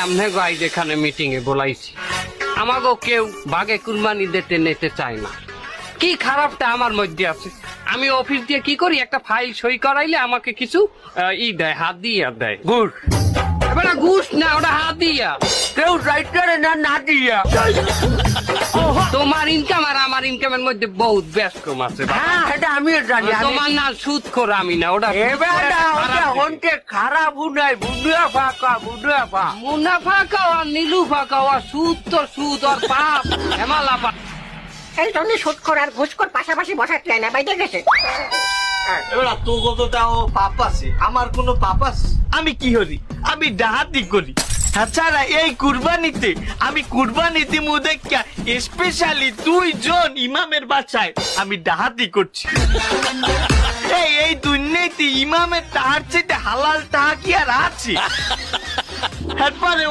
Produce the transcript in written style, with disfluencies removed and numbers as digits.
আমনে গাই যেখানে মিটিং এ বলাইছি আমাগো কেউ বাগে কুরবানি দিতে নিতে চায় না। কি খারাপটা আমার মধ্যে আছে? আমি অফিস দিয়ে কি করি, একটা ফাইল সই করাইলে আমাকে কিছু দেয়, হাত দিয়ে দেয় ঘুষ। এবার ঘুষ না, ওটা হাত দিয়া কেউ রাইটারে না না দিয়া। তোমার ইনকাম আর আমার ইনকামের মধ্যে বহুত ব্যস্তম আছে। হ্যাঁ এটা আমিও জানি। তোমার না সুদ করে আমি না, ওটা খারাপ উনাই মুনাফা কা মুনাফা মুনাফা খাওয়া নীলুফা খাওয়া সুদ তো সুদ আর পাপ হেমালা পাপ। এই জন্য সুৎখোর আর ঘুষখোর পাশাপাশি বসা চাই না, বাইরে গেছে। এবার তো কতটাও পাপ আছে, আমার কোনো পাপ আছে? আমি কি করি? আমি ডাহাতি করি। তাছাড়া এই কুরবানিতে আমি কুরবানিতে মুদেক্কা স্পেশালি 2 জন ইমামের বাসায় আমি ডাহাতি করছি। এই দুনিয়াতে ইমামের তাহার চেয়ে হালাল তাহা কি আর আছে? এরপরে